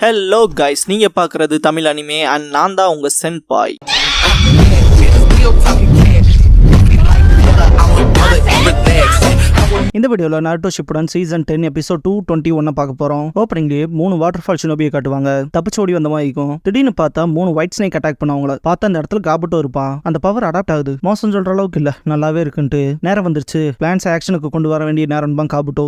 Hello guys, நீங்க பார்க்குறது Tamil anime and நான் தான் உங்க சென்பாய். இந்த வீடியோவில் நாருட்டோ ஷிப்புடன் சீசன் 10 எபிசோட் 221 பார்க்க போறோம். ஓப்பனிங்லேயே 3 வாட்டர் ஃபால் ஷினோபியை காட்டுவாங்க. தப்பிச்சோடி வந்த மாதிரி இருக்கும். திடீர்னு பார்த்தா 3 ஒயிட் ஸ்னேக் அட்டாக் பண்ணவங்கள பார்த்தா அந்த இடத்துல காபுட்டோ இருப்பான். அந்த பவர் அடாப்ட் ஆகுது. மோசம் சொல்ற அளவுக்கு இல்ல, நல்லாவே இருக்குன்ட்டு நேரம் வந்துருச்சு. பிளான்ஸ் ஆக்ஷனுக்கு கொண்டு வர வேண்டிய நேரம் தான் காபுட்டோ.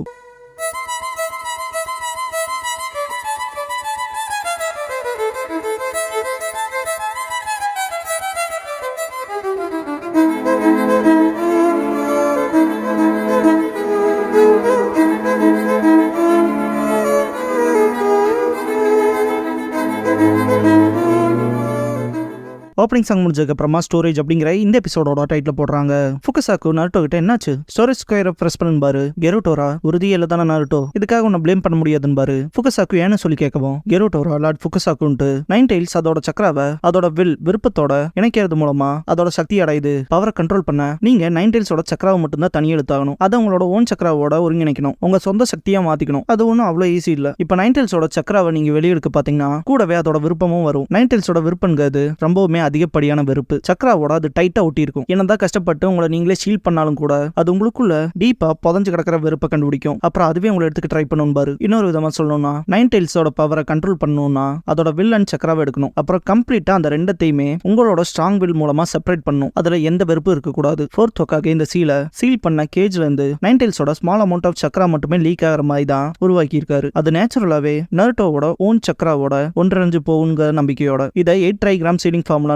ஓப்பனிங் சாங் முடிஞ்சதுக்கு அப்புறமா ஸ்டோரேஜ் அப்படிங்கிற இந்த எபிசோடோட டைட்டில் போடுறாங்க. ஃபுகசாக்கு நாருட்டோ கிட்ட என்னாச்சு, ஸ்டோரேஜ் ஸ்கொயரை பிரஸ் பண்ணுபாரு. கெருட்டோரா உறுதியில தானே நாருட்டோ, இதுக்காக உன்னை பிளேம் பண்ண முடியாதுன்னு ஃபுகசாக்கு ஏன்னு சொல்லி கேட்கவும் கெருட்டோரா லார்ட் ஃபுகசாக்குன்ட்டு நைன் டெயில்ஸ் அதோட சக்கராவை அதோட விருப்பத்தோட இணைக்கிறது மூலமா அதோட சக்தி அடையுது. பவரை கண்ட்ரோல் பண்ண நீங்க நைன் டெயில்ஸோட சக்கராவை மட்டும்தான் தனி எழுத்தாகணும். அதை உங்களோட ஓன் சக்கராவோட ஒருங்கிணைக்கணும். உங்க சொந்த சக்தியா மாத்திக்கணும். அது ஒன்றும் அவ்வளோ ஈஸி இல்ல. இப்போ நைன் டெயில்ஸோட சக்கராவை நீங்க வெளியெடுக்க பாத்தீங்கன்னா கூடவே அதோட விருப்பமும் வரும். நைன் டெயில்ஸோட விருப்பங்கிறது ரொம்பவுமே அதிகப்படியான வெறுப்பு. சக்கராவோட அது டைட்டா ஒட்டி இருக்கும். என்னதான் கஷ்டப்பட்டு உங்களை நீங்களே ஷீல் பண்ணாலும் கூட அது உங்களுக்குள்ள டீப்பா புதஞ்சு கிடக்கிற வெறுப்பை கண்டுபிடிக்கும். அப்புறம் அதுவே உங்களை எடுத்துக்க ட்ரை பண்ணுவாரு. இன்னொரு விதமா சொல்லணும்னா நைன் டெயில்ஸோட பவரை கண்ட்ரோல் பண்ணணும்னா அதோட வில் அண்ட் சக்கராவை எடுக்கணும். அப்புறம் கம்ப்ளீட்டா அந்த ரெண்டத்தையுமே உங்களோட ஸ்ட்ராங் வில் மூலமா செப்பரேட் பண்ணணும். அதுல எந்த வெறுப்பு இருக்க கூடாது. ஃபோர்த் ஹோக்காகே இந்த சீல் பண்ண கேஜ்ல இருந்து நைன் டெயில்ஸோட ஸ்மால் அமௌண்ட் ஆஃப் சக்கரா மட்டுமே லீக் ஆகிற மாதிரி தான் உருவாக்கி இருக்காரு. அது நேச்சுரலாவே நாருட்டோவோட ஓன் சக்கராவோட ஒன்றரைஞ்சு போகுங்கிற நம்பிக்கையோட இதை 8 ட்ரைகிராம் சீலிங் ஃபார்முலான்னு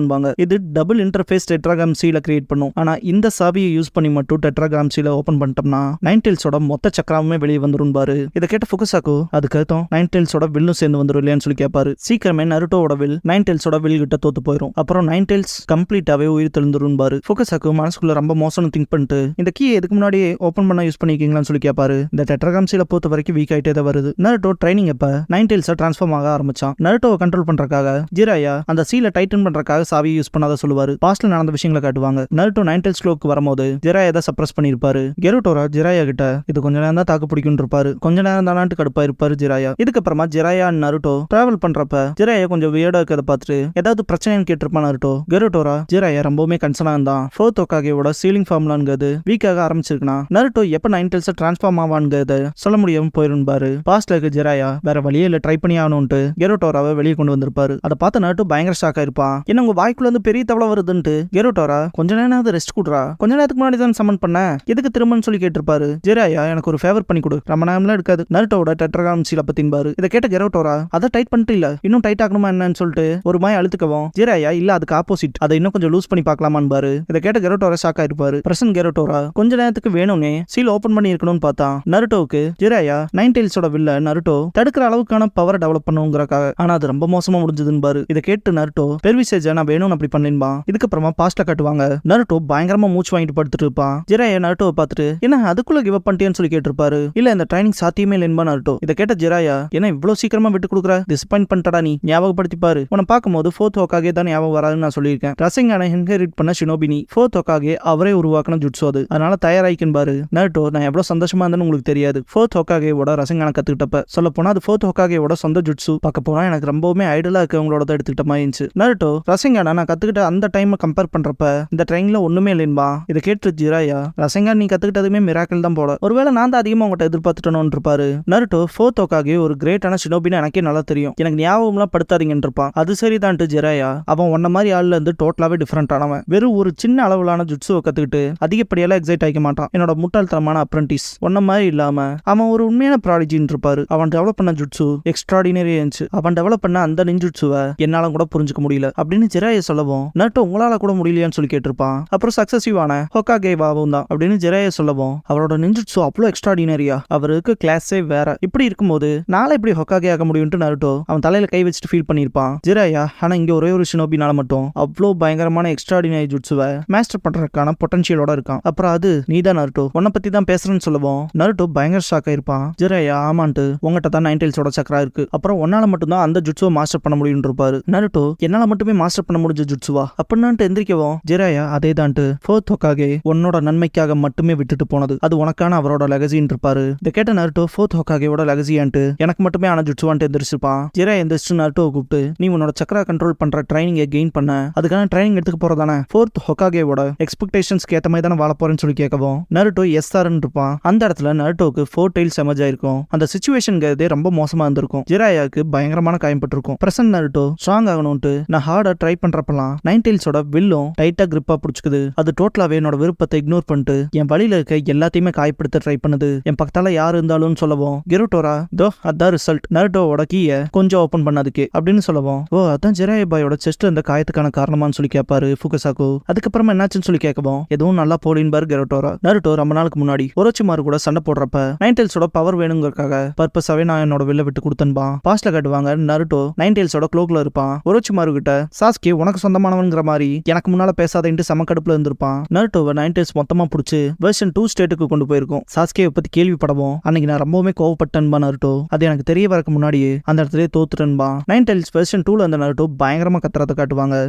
இது டபுள் இன்டர்ஃபேஸ் டெட்ராகிராம் சீலை கிரியேட் பண்ணும். ஆனா இந்த சாவியை யூஸ் பண்ணி மட்டும் டெட்ராகிராம் சீலை ஓபன் பண்ணிட்டோம்னா நைன் டெயில்ஸோட மொத்த சக்கராவுமே வெளியே வந்துரும் பாரு. இதை கேட்ட ஃபுகசாக்கு அதுக்கு அர்த்தம் நைன் டெயில்ஸோட வில்லும் சேர்ந்து வந்துரும் இல்லையான்னு சொல்லி கேட்பாரு. சீக்கிரமே நாருட்டோவோட வில் நைன் டெயில்ஸோட வில் கிட்ட தோத்து போயிடும். அப்புறம் நைன் டெயில்ஸ் கம்ப்ளீட்டாவே உயிர் தெளிந்துரும் பாரு. ஃபுகசாக்கு மனசுக்குள்ள ரொம்ப மோசம்னு திங்க் பண்ணிட்டு இந்த கீ எதுக்கு முன்னாடி ஓபன் பண்ண யூஸ் பண்ணிருக்கீங்களான்னு சொல்லி கேட்பாரு. இந்த டெட்ராகிராம் சீலை பொறுத்த வரைக்கும் வீக் ஆயிட்டே தான் வருது. நாருட்டோ ட்ரைனிங் அப்ப நைன் டெயில்ஸை டிரான்ஸ்ஃபார்ம் ஆக ஆரம்பிச்சான். நாருட்டோவை கண்ட்ரோல் பண்றதுக்காக ஜிராயா அந்த சீலை டைட்டன் பண்றதுக்காக சாவியை யூஸ் பண்ணாத சொல்லுவாரு. பாஸ்ட்ல நடந்த விஷயங்களை காட்டுவாங்க. நாருட்டோ நைன் டெயில்ஸ் க்ளோக்கு வரும்போது ஜிராயா தான் சப்ரஸ் பண்ணிருப்பாரு. கெருட்டோரா ஜிராயா கிட்ட இது கொஞ்ச நேரம் தான் தாக்கு பிடிக்கும் இருப்பாரு. கொஞ்ச நேரம் தானாட்டு கடுப்பா இருப்பாரு ஜிராயா. இதுக்கப்புறமா ஜிராயா அண்ட் நாருட்டோ டிராவல் பண்றப்ப ஜிராயா கொஞ்சம் வியர்டா இருக்கிறத பார்த்துட்டு ஏதாவது பிரச்சனைன்னு கேட்டிருப்பான் நாருட்டோ. கெருட்டோரா ஜிராயா ரொம்பவுமே கன்சர்னா இருந்தான். ஃபோர்த் ஹோக்காகேவோட சீலிங் ஃபார்முலாங்கிறது வீக்காக ஆரம்பிச்சிருக்குனா நாருட்டோ எப்ப நைன் டெயில்ஸ் டிரான்ஸ்ஃபார்ம் ஆவான்ங்கிறத சொல்ல முடியாம போயிருப்பாரு. பாஸ்ட்ல இருக்க ஜிராயா வேற வழியே இல்ல ட்ரை பண்ணி ஆகணும்ட்டு கெருட்டோராவை வெளியே கொண்டு வந்திருப்பாரு. அதை பார்த்து நாருட்டோ பயங்கர ஷாக்கா இருப்பான். என்ன உங்க வாய்க்குள்ள இருந்து பெரிய தவளை வருதுன்ட்டு கெருட்டோரா கொஞ்ச நேரம் ரெஸ்ட் கொடுறா, கொஞ்ச நேரத்துக்கு முன்னாடி தான் சமன் பண்ண, எதுக்கு திரும்பன்னு சொல்லி கேட்டிருப்பாரு. ஜிராயா எனக்கு ஒரு ஃபேவர் பண்ணி கொடு, ரொம்ப நேரம்லாம் எடுக்காது. நாருட்டோவோட டெட்ராகிராம் சீலை பத்தின்பாரு. இதை கேட்ட கெருட்டோரா அதை டைட் பண்ணிட்டு இல்ல இன்னும் டைட் ஆகணுமா என்னன்னு சொல்லிட்டு ஒரு மாய் அழுத்துக்கவும் ஜிராயா இல்ல அதுக்கு ஆப்போசிட் அதை இன்னும் கொஞ்சம் லூஸ் பண்ணி பார்க்கலாமான்னு. இதை கேட்ட கெருட்டோரா ஷாக் ஆயிருப்பாரு. பிரசன்ட் கெருட்டோரா கொஞ்ச நேரத்துக்கு வேணும்னே சீல் ஓபன் பண்ணி இருக்கணும்னு பார்த்தா நாருட்டோவுக்கு ஜிராயா நைன் டெயில்ஸோட வில்ல நாருட்டோ தடுக்கிற அளவுக்கான பவர் டெவலப் பண்ணுங்கிறக்காக. ஆனா அது ரொம்ப மோசமா முடிஞ்சதுன்னு. இதை கேட்டு நாருட்டோ பெர்விசேஜ் நான் வேணும்னு அப்படி பண்ணிருப்பா. இதுக்கப்புறமா பாஸ்ட்ல காட்டுவாங்க. நாருட்டோ பயங்கரமா மூச்சு வாங்கிட்டு படுத்துட்டு இருப்பான். ஜிராயா நாருட்டோவை பார்த்துட்டு என்ன அதுக்குள்ள கிவ் அப் பண்ணிட்டேன்னு சொல்லி கேட்டிருப்பாரு. இல்ல இந்த ட்ரைனிங் சாத்தியமே இல்லைன்பா நாருட்டோ. இதை கேட்ட ஜிராயா என்ன இவ்வளவு சீக்கிரமா விட்டு கொடுக்குற, டிசப்பாயிண்ட் பண்ணிட்டடா நீ, ஞாபகப்படுத்தி பாரு, உன்னை பார்க்கும்போது ஃபோர்த் ஹோக்காகே தான் ஞாபகம் வராதுன்னு நான் சொல்லியிருக்கேன். ரசிங்கான இன்ஹெரிட் பண்ண ஷினோபினி ஃபோர்த் ஹோக்காகே அவரே உருவாக்கின ஜுட்ஸு அது, அதனால தயாராயிக்குன்னு பாரு. நாருட்டோ நான் எவ்வளவு சந்தோஷமா இருந்தேன்னு உங்களுக்கு தெரியாது. ஃபோர்த் ஹோக்காகேவோட ரசிங்கான கத்துக்கிட்டப்ப சொல்ல போனா அது ஃபோர்த் ஹோக்காகேவோட சொந்த ஜுட்ஸு. பார்க்க போனா எனக்கு ரொம்பவுமே ஐடலா இருக்கவங்களோட எடுத்துக்கிட்ட மாதிரி இருந்துச்சு. நாருட்டோ ரசிங்கான நான் கத்துக்கிட்ட அந்த டைம் கம்பேர் பண்றப்ப இந்த ட்ரெயின்ல ஒண்ணுமே இல்லைன்பா. இதை கேட்டு ஜிராயா ரசங்கான் நீ கத்துக்கிட்டதுமே மிராக்கிள் தான் போல, ஒருவேளை நான் தான் அதிகமா உங்கள்கிட்ட எதிர்பார்த்துட்டோன்னு இருப்பாரு. நாருட்டோ ஃபோர்த் ஹோக்காகே ஒரு கிரேட்டான ஷினோபின்னு எனக்கே நல்லா தெரியும், எனக்கு ஞாபகம்லாம் படுத்தாதீங்கன்னு இருப்பான். அது சரிதான்ட்டு ஜிராயா அவன் ஒன்ன மாதிரி ஆள்ல இருந்து டோட்டலாவே டிஃபரெண்ட் ஆனவன். வெறும் ஒரு சின்ன அளவிலான ஜுட்ஸுவை கத்துக்கிட்டு அதிகப்படியெல்லாம் எக்ஸைட் ஆகிக்க மாட்டான். என்னோட முட்டாள்தனமான அப்ரண்டிஸ் ஒன்ன மாதிரி இல்லாம அவன் ஒரு உண்மையான ப்ராடிஜின்னு இருப்பாரு. அவன் டெவலப் பண்ண ஜுட்ஸு எக்ஸ்ட்ராடினரி இருந்துச்சு. அவன் டெவலப் பண்ண அந்த நிஞ்சுட்ஸுவை என்னால கூட புரிஞ்சுக்க முடியல அப்படின்னு ஜிராயா சொல்லவும் நாருட்டோ உங்களால கூட முடியலையான்னு சொல்லி கேட்டிருப்பான். அப்புறம் சக்சஸிவான ஹோக்காகேவாவும் தான் அப்படின்னு ஜிராயா சொல்லவும் அவரோட நிஞ்சுட்சு அவ்வளோ எக்ஸ்ட்ராடினரியா, அவருக்கு கிளாஸே வேற. இப்படி இருக்கும்போது நாளை இப்படி ஹோக்காகே ஆக முடியும்ட்டு நாருட்டோ அவன் தலையில கை வச்சுட்டு ஃபீல் பண்ணிருப்பான். ஜிராயா ஆனா இங்க ஒரே ஒரு ஷினோபினால மட்டும் அவ்வளோ பயங்கரமான எக்ஸ்ட்ராடினரி ஜுட்ஸுவை மாஸ்டர் பண்றதுக்கான பொட்டன்ஷியலோட இருக்கான். அப்புறம் அது நீதான் நாருட்டோ, உன்னை பத்தி தான் பேசுறேன்னு சொல்லவும் நாருட்டோ பயங்கர ஷாக் ஆயிருப்பான். ஜிராயா ஆமான்ட்டு உங்ககிட்ட தான் நைன் டெயில்ஸோட சக்கரா இருக்கு, அப்புறம் உன்னால மட்டும் தான் அந்த ஜுட்ஸுவை மாஸ்டர் பண்ண முடியும் இருப்பாரு. நாருட்டோ என்னால மட்டுமே மாஸ்டர் பண்ண முடிஞ்ச பூர்வஜ ஜுட்சுவா அப்படின்னான்ட்டு எந்திரிக்கவும் ஜிராயா அதே தான்ட்டு ஃபோர்த் ஹோக்காகே உன்னோட நன்மைக்காக மட்டுமே விட்டுட்டு போனது, அது உனக்கான அவரோட லெகசின்னு இருப்பாரு. இதை கேட்ட நருட்டோ ஃபோர்த் ஹோக்காகேவோட லெகசியான்ட்டு எனக்கு மட்டுமே ஆன ஜுட்சுவான்ட்டு எந்திரிச்சிருப்பான். ஜிராயா எந்திரிச்சு நருட்டோவை கூப்பிட்டு நீ உன்னோட சக்கரா கண்ட்ரோல் பண்ற ட்ரைனிங்கை கெயின் பண்ண, அதுக்கான ட்ரைனிங் எடுத்துக்க போறதானே ஃபோர்த் ஹோக்காகேவோட எக்ஸ்பெக்டேஷன்ஸ்க்கு ஏத்த மாதிரி தானே வாழ போறேன்னு சொல்லி கேட்கவும் நருட்டோ எஸ் சார்ன்னு இருப்பான். அந்த இடத்துல நருட்டோக்கு 4 டைல்ஸ் எமர்ஜ் ஆயிருக்கும். அந்த சிச்சுவேஷன்ங்கிறதே ரொம்ப மோசமா இருந்திருக்கும். ஜிராயாக்கு பயங்கரமான காயப்பட்டிருக்கும். பிரசன்ட் நருட்டோ ஸ்ட்ராங் ஆகணும்ட்டு நான் ஹார்டா ட்ரை பண்றப்பலாம் 9 டைல்ஸோட வில்லும் டைட்டா கிரிப்பா பிடிச்சுக்குது. அது டோட்டலாவே என்னோட விருப்பத்தை இக்னோர் பண்ணிட்டு என் வழியில இருக்க எல்லாத்தையுமே காயப்படுத்த ட்ரை பண்ணுது. என் பக்கத்தால யாரு இருந்தாலும் சொல்லவும் கெருட்டோரா தோ அதான் ரிசல்ட், நருட்டோவோட கீயை கொஞ்சம் ஓபன் பண்ணதுக்கு அப்படின்னு சொல்லவும் ஓ அதான் ஜிராயா பாயோட செஸ்ட்ல இருந்த காயத்துக்கான காரணமான்னு சொல்லி கேட்பாரு ஃபுகசாக்கு. அதுக்கப்புறமா என்னாச்சுன்னு சொல்லி கேட்கவும் எதுவும் நல்லா போலின்பாரு கெருட்டோரா. நருட்டோ ரொம்ப நாளுக்கு முன்னாடி ஒரோச்சிமாரு கூட சண்டை போடுறப்ப 9 டைல்ஸோட பவர் வேணுங்கிறதுக்காக பர்பஸாவே நான் என்னோட வில்ல விட்டு கொடுத்தன்பா. பாஸ்ட்ல காட்டுவாங்க நருட்டோ 9 டைல்ஸோட க்ளோக்ல இருப்பான். ஒரோச்சிமாரு கிட்ட சாஸ்கே உனக்கு சொந்தமானவங்கிற மாதிரி எனக்கு முன்னால பேசாதேன்ட்டு சமக்கடுப்புல இருந்திருப்பான். நருட்டோவை 9 டைல்ஸ் மொத்தமா புடிச்சு வெர்ஷன் 2 ஸ்டேட்டுக்கு கொண்டு போயிருக்கும். சாஸ்கே பத்தி கேள்விப்படவும் அன்னைக்கு நான் ரொம்பவுமே கோவப்பட்டன்பா நருட்டோ. அது எனக்கு தெரிய வரக்கு முன்னாடியே அந்த இடத்துல தோத்துட்டன்பா. 9 டைல்ஸ் வெர்ஷன் 2ல அந்த நருட்டோ பயங்கரமா கத்துறத காட்டுவாங்க.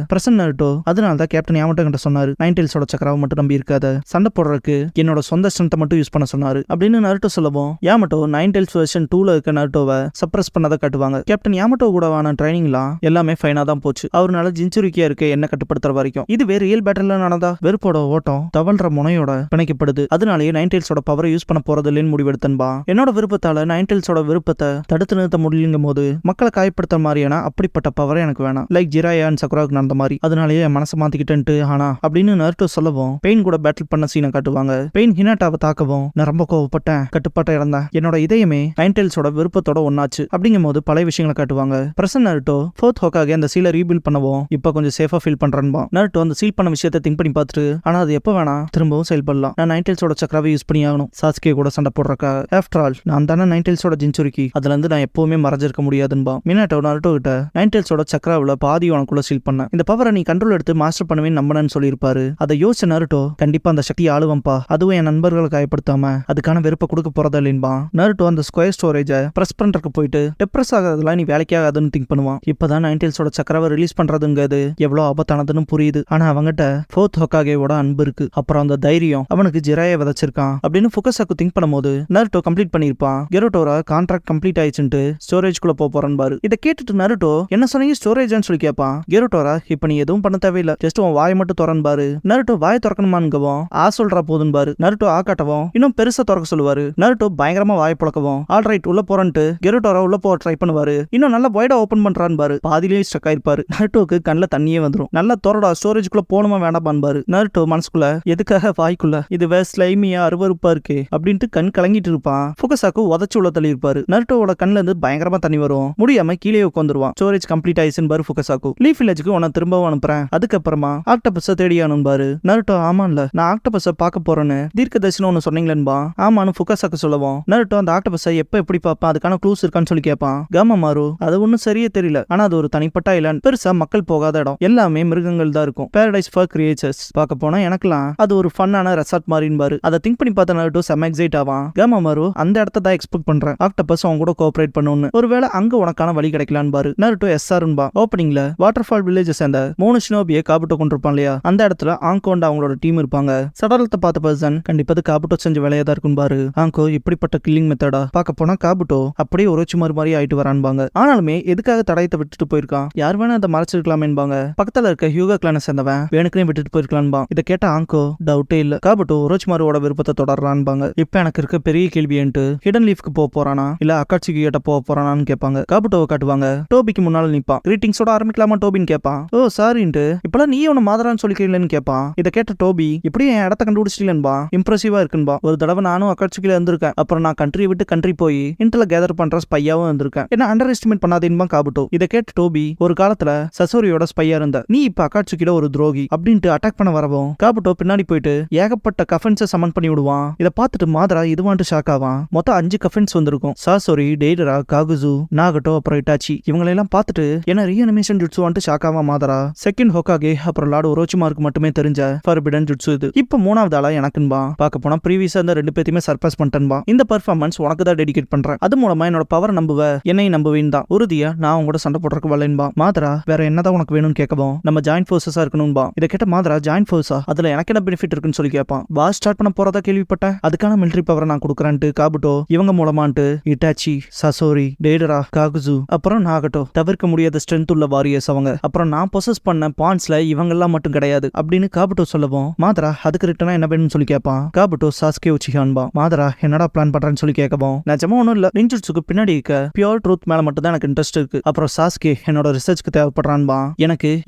பிரசன்ட் நருட்டோ அதனாலதான் கேப்டன் யாமட்டோ கிட்ட சொன்னாரு 9 டைல்ஸோட சக்கராவை மட்டும் நம்பி இருக்காத, சண்டை போடுறதுக்கு என்னோட சொந்த ஸ்ட்ரென்த்தை மட்டும் யூஸ் பண்ண சொன்னாரு அப்படின்னு நருட்டோ சொல்லவும் யாமட்டோ 9 டைல்ஸ் வெர்ஷன் 2ல இருக்க நருட்டோவை சப்ரஸ் பண்ணதை காட்டுவாங்க. கேப்டன் யாமட்டோ கூடவான ட்ரைனிங்லாம் எல்லாமே ஃபைனா தான் போச்சு. அவரால் ஜின்சுரிக்கியா இருக்க என்ன கட்டுப்படுத்துற வரைக்கும். இதுவே ரியல் பேட்டர்ல நடந்தா வெறுப்போட ஓட்டம் தவழ்ற முனையோட பிணைக்கப்படுது. அதனாலேயே 9 டைல்ஸோட பவரை யூஸ் பண்ண போறது இல்லைன்னு முடிவெடுத்தன்பா. என்னோட விருப்பத்தால 9 டைல்ஸோட விருப்பத்தை தடுத்து நிறுத்த முடியலங்கும் போது மக்களை காயப்படுத்த மாதிரியான அப்படிப்பட்ட பவரை எனக்கு வேணாம், லைக் ஜிராயா அண்ட் சக்குராவுக்கு நடந்த மாதிரி. அதனாலேயே என் மனசை மாத்திக்கிட்டேன்ட்டு ஆனா அப்படின்னு நருட்டோ சொல்லவும் பெயின் கூட பேட்டில் பண்ண சீனை காட்டுவாங்க. பெயின் ஹினாட்டாவை தாக்கவும் நான் ரொம்ப கோவப்பட்டேன், கட்டுப்பாட்டை இழந்தேன், என்னோட இதயமே 9 டைல்ஸோட விருப்பத்தோட ஒன்னாச்சு அப்படிங்கும் போது பழைய விஷயங்களை காட்டுவாங்க. பிரசன்ட் நருட்டோ ஃபோர்த் ஹோக்காகே அந்த சீலை ரீபில்ட் பண்ணவும் இப்ப கொஞ்சம் சேஃபா ஃபீல் பண்றேன்பா. நருட்டோ அந்த சீல் பண்ண விஷயத்தை திங்க் பண்ணி பார்த்துட்டு ஆனா அது எப்ப வேணா திரும்பவும் செயல்படலாம், நான் 9 டைல்ஸோட சக்கராவை யூஸ் பண்ணி ஆகணும் சாஸ்கே கூட சண்டை போடுறக்கா. ஆஃப்டர் ஆல் நான் தானே 9 டைல்ஸோட ஜின்சுரிக்கி, அதுல இருந்து நான் எப்பவுமே மறைஞ்சிருக்க முடியாதுன்பா. மினாட்டோ நருட்டோ கிட்ட 9 டைல்ஸோட சக்கராவில் பாதி உனக்குள்ள சீல் பண்ண, இந்த பவரை நீ கண்ட்ரோல் எடுத்து மாஸ்டர் பண்ணுவேன்னு நம்பனன்னு சொல்லியிருப்பாரு. அதை யோசிச்ச நருட்டோ கண்டிப்பா அந்த சக்தியை ஆளுவம்பா, அதுவும் என் நண்பர்களை காயப்படுத்தாம அதுக்கான வெறுப்பை கொடுக்க போறதா இல்லைன்பா. நருட்டோ அந்த ஸ்கொயர் ஸ்டோரேஜை பிரஸ் பண்றதுக்கு போயிட்டு டெப்ரஸ் ஆகிறதுலாம் நீ வேலைக்கு ஆகாதுன்னு திங்க் பண்ணுவான். இப்பதான் 9 டைல்ஸோட சக்கராவை ரிலீஸ் பண்றதுங்கிறது எவ்வளவு ஆபத்தானதுன்னு புரியுது. ஆனா அவங்கிட்ட ஃபோர்த் ஹோக்காகேவோட அன்பு இருக்கு, அப்புறம் அந்த தைரியம் அவனுக்கு ஜிராயை விதைச்சிருக்கான் அப்படின்னு ஃபுகசாக்கு திங்க் பண்ணும்போது நருட்டோ கம்ப்ளீட் பண்ணிருப்பான். கெருட்டோட கான்ட்ராக்ட் கம்ப்ளீட் ஆயிடுச்சுட்டு ஸ்டோரேஜ்குள்ள போறான் பாரு. இதை கேட்டுட்டு நருட்டோ என்ன சொன்னீங்க ஸ்டோரேஜ்னு சொல்லி கேட்பான். கெருட்டோரா இப்ப நீ எதுவும் பண்ண தேவையில்லை, ஜஸ்ட் உன் வாயை மட்டும் திறன் பாரு. நருட்டோ வாயை திறக்கணுமான்கவும் சொல்றா போதுன்னு பாரு. நருட்டோ காட்டவும் இன்னும் பெருசா திறக்க சொல்லுவாரு. நருட்டோ பயங்கரமா வாயை புழக்கவும் ஆல்ரைட் உள்ள போறன்ட்டு கெருட்டோரா உள்ள போக ட்ரை பண்ணுவாரு. இன்னும் நல்லா வைடா ஓபன் பண்றான்னு பாரு. பாதிலேயே ஸ்டக் ஆயிருப்பாரு. நருட்டோக்கு கண்ணில் தண்ணியே வந்துடும். நல்லா தோறடா ஸ்டோரேஜ்குள்ள போகணுமா வேண்டாம் பாரு. நருட்டோ மனசுக்குள்ள எதுக்காக வாய்க்குள்ள இதுவே ஸ்லைமியா அருவருப்பா இருக்கு அப்படின்ட்டு கண் கலங்கிட்டு இருப்பான். ஃபுகசாக்கு உதச்சு உள்ள தள்ளி இருப்பாரு. நருட்டோவோட கண்ணுல இருந்து பயங்கரமா தண்ணி வரும். முடியாம கீழே உட்காந்துருவான். ஸ்டோரேஜ் கம்ப்ளீட் ஆயிடுச்சுன்னு பாரு ஃபுகசாக்கு. லீஃப் வில்லேஜுக்கு உன்னை திரும்பவும் அனுப்புறேன், அதுக்கப்புறமா ஆக்டோபஸை தேடியானும் பாரு. நருட்டோ ஆமான்ல நான் ஆக்டோபஸை பார்க்க போறேன்னு தீர்க்க தரிசனம் ஒன்னு சொன்னீங்களேன்பா. ஆமான்னு ஃபுகசாக்கு சொல்லவும் நருட்டோ அந்த ஆக்டோபஸை எப்ப எப்படி பார்ப்பான், அதுக்கான க்ளூஸ் இருக்கான்னு சொல்லி கேட்பான். காமாமாரு அது ஒன்னும் சரியே தெரியல, ஆனா அது ஒரு தனிப்பட்ட ஐலாண்ட், பெருசா மக்கள் போகாத இடம், எல்லாமே மிருகங்கள் தான் இருக்கும், பேரடைஸ் ஃபார் கிரியேச்சர்ஸ். பார்க்க போனா எனக்குலாம் அது ஒரு ஃபன்னான ரெசார்ட் மாதிரின்னு பாரு. அதை திங்க் பண்ணி பார்த்த நருட்டோ செம்ம எக்ஸைட் ஆவான். காமாமாரு அந்த இடத்த தான் எக்ஸ்பெக்ட் பண்றேன், ஆக்டோபஸ் அவங்க கூட கோஆபரேட் பண்ணுன்னு, ஒருவேளை அங்க உனக்கான வழி கிடைக்கலான்னு பாரு. நருட்டோ எஸ்ஆர்ன்பா. ஓப்பனிங்ல வாட்டர் ஃபால் வில்லேஜ் சேர்ந்த 3 ஷினோபியை காபுட்டோ கொண்டிருப்பான் இல்லையா, அந்த இடத்துல ஆங்கோண்ட அவங்களோட டீம் இருப்பாங்க. சடலத்தை பார்த்த பர்சன் கண்டிப்பா காபுட்டோ செஞ்ச வேலையா தான் இருக்கும் பாரு. ஆங்கோ இப்படிப்பட்ட கில்லிங் மெத்தடா, பார்க்க போனா காபுட்டோ அப்படியே ஒரோச்சிமாரு மாதிரி ஆயிட்டு வரான்பாங்க. ஆனாலுமே எதுக்காக தடயத்தை விட்டுட்டு போயிருக்கான், யார் வேணா அதை மறைச்சிருக்கலாமேன்பாங்க. பக்கத்துல இருக்க ஹியூகா கிளானை சேர்ந்தவன் வேணுக்குனே விட்டுட்டு போயிருக்கலான்பா. இதை கேட்ட ஆங்கோ டவுட்டே இல்ல, காபுட்டோ ஒரோச்சிமாரோட விருப்பத்தை தொடர்றான்பாங்க. இப்ப எனக்கு இருக்க பெரிய கேள்வின்ட்டு ஹிடன் லீஃப்க்கு போறானா இல்ல அக்காட்சிக்கு கிட்ட போறானான்னு கேட்பாங்க. காபுட்டோவை காட்டுவாங்க. டோபிக்கு முன்னால நிப்பான். கிரீட்டிங்ஸோட ஆரம்பிக்கலாமா டோபின்னு கேட்பான். ஓ சாரின்ட்டு இப்பெல்லாம் நீ உன மாதரான்னு சொல்லிக்கிறீங்களேன்னு கேட்பான். இதை கேட்ட டோபி இப்படியே என் இடத்த கண்டுபிடிச்சிட்டீங்களா, இம்ப்ரெசிவா இருக்குன்பா. ஒரு தடவை நானும் அக்காட்சிக்கில இருந்திருக்கேன், அப்புறம் நான் கண்ட்ரியை விட்டு கண்ட்ரி போய் இன்டர்ல கேதர் பண்ற ஸ்பையாவும் இருந்திருக்கேன், என்ன அண்டர் எஸ்டிமேட் பண்ணாதேன்பா காபுட்டோ. இதை கேட்ட டோபி ஒரு காலத்துல சசோரியோட ஸ்பையா இருந்த நீ இப்ப அக்காட்சிக்கிட ஒரு துரோகி அப்படின்ட்டு அட்டாக் பண்ண வரவும் காபுட்டோ பின்னாடி போயிட்டு ஏகப்பட்ட கஃபன்ஸை சமன் பண்ணி விடுவான். இதை பார்த்துட்டு மாதரா இதுவான்ட்டு ஷாக் ஆவான். மொத்தம் 5 கஃபன்ஸ் வந்திருக்கும். சாசோரி, டெய்டரா, காகுசு, நாகட்டோ, அப்புறம் இட்டாச்சி இவங்களெல்லாம் பார்த்துட்டு என்ன ரீஅனிமேஷன் ஜுட்சு வந்துட்டு ஷாக் ஆவான் மாதரா. செகண்ட் ஹோக்காகே அப்புறம் லார்டு ஒரோச்சிமாருக்கு மட்டுமே தெரிஞ்ச ஃபர்பிடன் ஜுட்சு இது. இப்ப 3வது ஆளா எனக்குன்பா. பார்க்க போனா ப்ரீவியஸா இந்த 2 பேத்தையுமே சர்பாஸ் பண்ணிட்டேன்பா. இந்த பெர்ஃபார்மன்ஸ் உனக்கு தான் டெடிகேட் பண்றேன், அது மூலமா என்னோட பவர் நம்புவ, என்னையும் நம்புவேன் தான். உறுதியா நான் உங்களோட சண்டை போடுறதுக்கு வரலேன்பா. மாதரா வேற என்னதான் உனக்கு வேணும் வேணும்னு கேட்கவும் நம்ம ஜாயின்ட் ஃபோர்ஸஸா இருக்கணும்பா. இதை கேட்ட மாதிரா ஜாயின்ட் ஃபோர்ஸா, அதுல எனக்கு என்ன பெனிஃபிட் இருக்குன்னு சொல்லி கேட்பான். வார் ஸ்டார்ட் பண்ண போறதா கேள்விப்பட்டேன், அதுக்கான மிலிட்டரி பவரை நான் கொடுக்குறேன்ட்டு காபுட்டோ இவங்க மூலமான்ட்டு இட்டாச்சி, சசோரி, டேடரா, காகுசு அப்புறம் நாகட்டோ தவிர்க்க முடியாத ஸ்ட்ரென்த் உள்ள வாரியர்ஸ் அவங்க. அப்புறம் நான் பொசஸ் பண்ண பாயிண்ட்ஸ்ல இவங்கெல்லாம் மட்டும் கிடையாது அப்படின்னு காபுட்டோ சொல்லவும் மாதரா அதுக்கு ரிட்டனா என்ன வேணும்னு சொல்லி கேட்பான். Kabuto Sasuke உச்சிகான்பா. மாதரா என்னடா பிளான் பண்றேன்னு சொல்லி கேட்கவும் நிஜமா ஒன்றும் இல்ல, நிஞ்சுட்சுக்கு பின்னாடி இருக்க பியூர் ட்ரூத் மேல மட்டும் தான் எனக்கு இன்ட்ரெஸ்ட் இருக்கு. அப்புறம் சாஸ்கே என்னோட ரிசர்ச்க்கு தேவைப்படுறான்பா.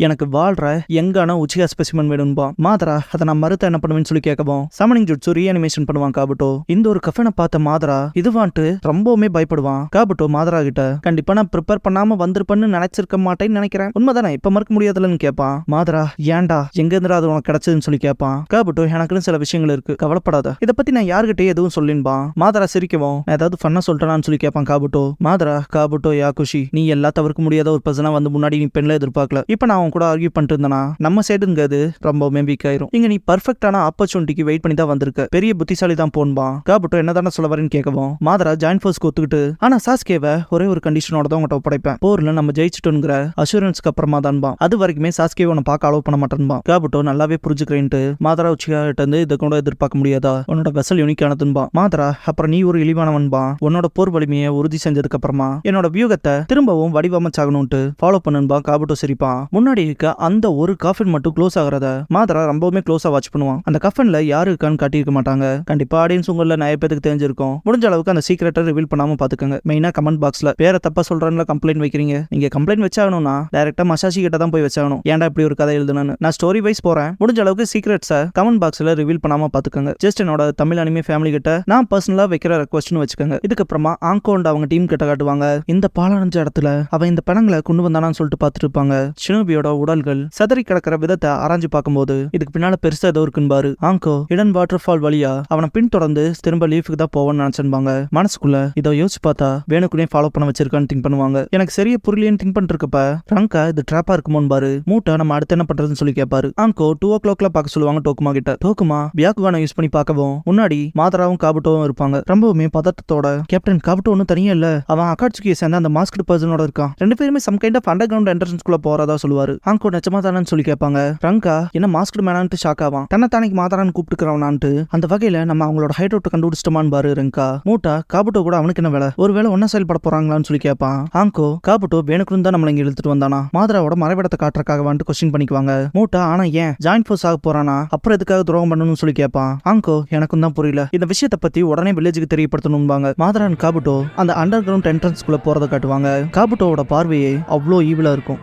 எனக்கு வாழ்ற எங்கான உச்சிகா ஸ்பெசிமன் வேணும்பா. மாதரா அதை நான் மறுத்த என்ன பண்ணுவேன்னு சொல்லி கேட்கவும் சமனிங் ஜுட்சு ரீஅனிமேஷன் பண்ணுவான் காபுட்டோ. இந்த ஒரு கஃபனை பார்த்த மாதரா இதுவான்ட்டு ரொம்பவுமே பயப்படுவான். காபுட்டோ மாதரா கிட்ட கண்டிப்பா நான் ப்ரிப்பேர் பண்ணாம வந்திருப்பேன்னு நினைச்சிருக்க மாட்டேன்னு நினைக்கிறேன், உண்மைதானே, இப்ப மறுக்க முடியாதுலன்னு கேட்பான். மாதரா ஏன்டா எங்க இருந்தா அது உனக்கு கிடைச்சதுன்னு சொல்லி கேட்பான். காபுட்டோ எனக்குன்னு சில விஷயங்கள் இருக்கு, கவலைப்படாத, இதை பத்தி நான் யாருகிட்டே எதுவும் சொல்லின்பா. மாதரா சிரிக்கவும் நான் ஏதாவது ஃபன்னா சொல்லிட்டேன்னு சொல்லி கேட்பான் காபுட்டோ. மாதரா காபுட்டோ யாகுஷி, நீ எல்லா தவிர்க்க முடியாத ஒரு பர்சனா வந்து முன்னாடி நீ பெண்ல எதிர்பார்க்கல, இப்ப நான் அவன் கூட ஆர்கியூ பண்ணிட்டு இருந்தேனா நம்ம சைடுங்கிறது ரொம்பவுமே வீக் ஆயிரும். இங்க நீ பர்ஃபெக்டான ஆப்பர்ச்சுனிட்டிக்கு வெயிட் பண்ணி தான் வந்திருக்க, பெரிய புத்திசாலி தான் போன்பா. காபுட்டோ என்னதான சொல்ல வரேன்னு கேட்கவும் மாதரா ஜாயின்ட் ஃபோர்ஸ்க்கு ஒத்துக்கிட்டு ஆனா சாஸ்கேவை ஒரே ஒரு கண்டிஷனோட தான் உங்கள்கிட்ட ஒப்படைப்பேன், போர்ல நம்ம ஜெயிச்சிட்டோங்கிற அஷூரன்ஸ்க்கு அப்புறமா தான்பா, அது வரைக்குமே சாஸ்கேவை உன்னை பார்க்க அலோவ் பண்ண மாட்டேன்பா. காபுட்டோ நல்லாவே புரிஞ்சுக்கிறேன்ட்டு மாதரா உச்சிகா கிட்ட இருந்து இதை கூட எதிர்பார்க்க முடியாதா, உன்னோட வெசல் யூனிக்கானதுன்பா. மாதரா அப்புறம் நீ ஒரு இழிவானவன்பா, உன்னோட போர் வலிமையை உறுதி செஞ்சதுக்கு அப்புறமா என்னோட வியூகத்தை திரும்பவும் வடிவமைச்சாகணும்ட்டு ஃபாலோ பண்ணுன்பா. காபுட்டோ சிரிப்பான். முன்னாடி இருக்க அந்த ஒரு காஃபின் மட்டும் க்ளோஸ் ஆகிறத மாதரா ரொம்பவுமே க்ளோஸா வாட்ச் பண்ணுவான். அந்த கஃபன்ல யாரு இருக்கான்னு காட்டியிருக்க மாட்டாங்க, கண்டிப்பா ஆடியன்ஸ் உங்கள நிறைய பேருக்கு தெரிஞ்சிருக்கும். முடிஞ்ச அளவுக்கு அந்த சீக்கிரட்டை ரிவீல் பண்ணாம பாத்துக்கோங்க. மெயினா கமெண்ட் பாக்ஸ்ல பேரை தப்பா சொல்றேன்ல கம்ப்ளைண்ட் வைக்கிறீங்க, நீங்க கம்ப்ளைண்ட் வச்சாகணும்னா டைரக்டா மசாஷி கிட்ட தான் போய் வச்சாகணும், ஏன்டா இப்படி ஒரு கதை எழுதுனு. நான் ஸ்டோரி வைஸ் போறேன், முடிஞ்ச அளவுக்கு சீக்ரெட்ஸை கமெண்ட் பாக்ஸ்ல ரிவீல் பண்ணாம பாத்துக்கோங்க. ஜஸ்ட் என்னோட தமிழ் அனிமே ஃபேமிலி கிட்ட நான் பர்சனலா வைக்கிற ரெக்வஸ்ட்னு வச்சுக்கோங்க. இதுக்கப்புறமா ஆங்கோண்ட் அவங்க டீம் கிட்ட காட்டுவாங்க, இந்த பாலடைஞ்ச இடத்துல அவன் இந்த பணங்களை கொண்டு வந்தானான்னு சொல்லிட்டு பார்த்துட்டு இருப்பாங்க. ஷினோபியோட உடல்கள் சதறி கிடக்கிற விதத்தை ஆராய்ஞ்சு பார்க்கும்போது இதுக்கு பின்னால பெருசா ஏதோ இருக்குன்னு ஆங்கோ இடன் வாட்டர் ஃபால் வழியா அவனை பின்தொடர்ந்து திரும்ப லீஃபுக்கு தான் போவான்னு நினைச்சிருப்பாங்க. மனசுக்குள்ள இதை யோசிச்சு பார்த்தா வேணுக்குனே ஃபாலோ பண்ண வச்சிருக்கான்னு திங்க் பண்ணுவாங்க. எனக்கு சரியா புரியலையேன்னு திங்க் பண்ணிட்டு இருக்கப்ப ரங்கா இது ட்ராப்பா இருக்குமோன்னு பாரு, மூட்டை நம்ம அடுத்து என்ன பண்றதுன்னு சொல்லி கேட்பாரு. ஆங்கோ 2 o'clock பார்க்க சொல்லுவாங்க டோக்குமா கிட்ட. டோக்குமா பியாக்குவான யூஸ் பண்ணி பார்க்கவும் முன்னாடி மாதராவும் காபுட்டோவும் இருப்பாங்க. ரொம்பவுமே பதட்டத்தோட கேப்டன் காபுட்டோ ஒன்னும் தனியா இல்ல, அவன் அகாட்சுகியை சேர்ந்த அந்த மாஸ்க்டு பர்சனோட இருக்கான், ரெண்டு பேருமே some kind of underground என்ட்ரன்ஸ்குள்ள போறதா சொல்லுவாரு. ஆங்கோ நிஜமா தானு சொல்லி கேட்பாங்க. ரங்கா என்ன மாஸ்க்டு மேனான்ட்டு ஷாக் ஆவான், தன்னை தானைக்கு மாதரான்னு கூப்பிட்டுக்கிறவனான்ட்டு. அந்த வகையில நம்ம அவங்களோட ஹைட் அவுட் கண்டுபிடிச்சிட்டோமான்னு பாரு. ரங்கா மூட்டா காபுட்டோ கூட அவனுக்கு என்ன வேலை, ஒருவேளை ஒன்னா செயல்பட போறாங்களான்னு சொல்லி கேட்பான். ஆங்கோ காபுட்டோ வேணுக்குன்னு தான் நம்மள இங்க இழுத்துட்டு வந்தானா, மாதராவோட மறைவிடத்தை காட்டுறக்காக வந்துட்டு கொஸ்டின் பண்ணிக்குவாங்க. மூட்டா ஆனா ஏன் ஜாயின்ட் ஃபோர்ஸ் ஆக போறானா, அப்புறம் எதுக்காக துரோகம் பண்ணணும்னு சொல்லி கேட்பான். ஆங்கோ எனக்கும் தான் புரியல, இந்த விஷயத்தை பத்தி உடனே வில்லேஜுக்கு தெரியப்படுத்தணும்பாங்க. மாதரான் காபுட்டோ அந்த அண்டர் கிரவுண்ட் என்ட்ரன்ஸ்குள்ள போறதை காட்டுவாங்க. காபுட்டோவோட பார்வையே அவ்வளோ ஈவிலா இருக்கும்.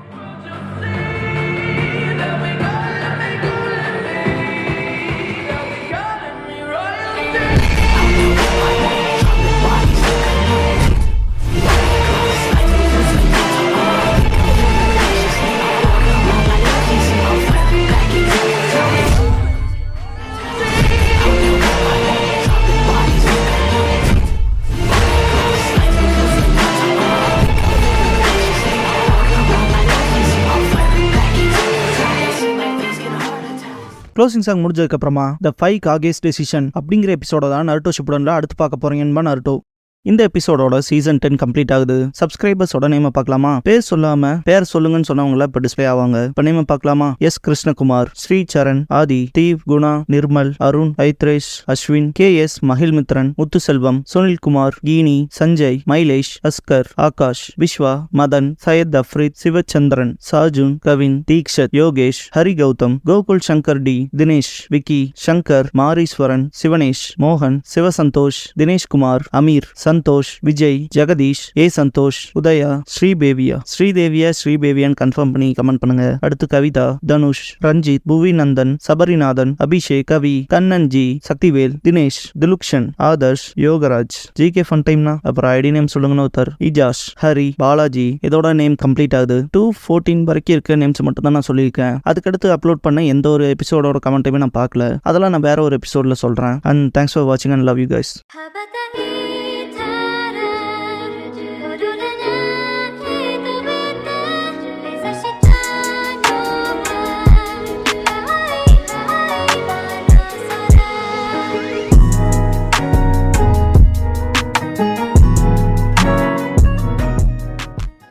க்ளோசிங் சாங் முடிஞ்சதுக்கு அப்புறமா த 5 காகேஸ் டெசிஷன் அப்படிங்கிற எபிசோட தான் நருட்டோ ஷிப்புடன்ல அடுத்து பார்க்க போறீங்கன்னு நருட்டோ. இந்த எபிசோடோட சீசன் 10 கம்ப்ளீட் ஆகுது. சப்ஸ்கிரைபர்ஸோட நேம பார்க்கலாமா? பேர் சொல்லாம பேர் சொல்லுங்கன்னு சொன்னவங்கள இப்ப டிஸ்பிளே ஆவாங்க. இப்ப நேம பார்க்கலாமா? எஸ் கிருஷ்ணகுமார், ஸ்ரீ சரண், ஆதி, தீவ், குணா, நிர்மல், அருண், ஐத்ரேஷ், அஸ்வின், KS மகிழ்மித்ரன், முத்துசெல்வம், சுனில்குமார், கீனி, சஞ்சய், மைலேஷ், அஸ்கர், ஆகாஷ், விஸ்வா, மதன், சையத் அஃப்ரீத், சிவச்சந்திரன், சாஜுன், கவின், தீக்ஷத், யோகேஷ், ஹரி கௌதம், கோகுல் சங்கர் டி, தினேஷ், விக்கி, சங்கர், மாரீஸ்வரன், சிவனேஷ், மோகன், சிவசந்தோஷ், தினேஷ்குமார், அமீர், சந்தோஷ், விஜய், ஜெகதீஷ், சந்தோஷ், உதயா, ஸ்ரீபேவியான்னு கன்ஃபார்ம் பண்ணி கமெண்ட் பண்ணுங்க. அடுத்து கவிதா, தனுஷ், ரஞ்சித், புவிநந்தன், சபரிநாதன், அபிஷேக், கவி, கண்ணன்ஜி, சக்திவேல், தினேஷ், திலுக்ஷன், ஆதர்ஷ், யோகராஜ், GK ஃபன் டைம்னா அப்புறம் ஐடி நேம் சொல்லுங்கன்னு ஒருத்தர், இஜாஷ், ஹரி, பாலாஜி. இதோட நேம் கம்ப்ளீட் ஆகுது. 214 வரைக்கும் இருக்க நேம்ஸ் மட்டும் தான் நான் சொல்லியிருக்கேன். அதுக்கடுத்து அப்லோட் பண்ண எந்த ஒரு எபிசோடோட கமெண்ட்டையுமே நான் பார்க்கல, அதெல்லாம் நான் வேற ஒரு எபிசோட்ல சொல்றேன். அண்ட் தேங்க்ஸ் ஃபார் வாட்சிங் அண்ட் லவ் யூ கைஸ்.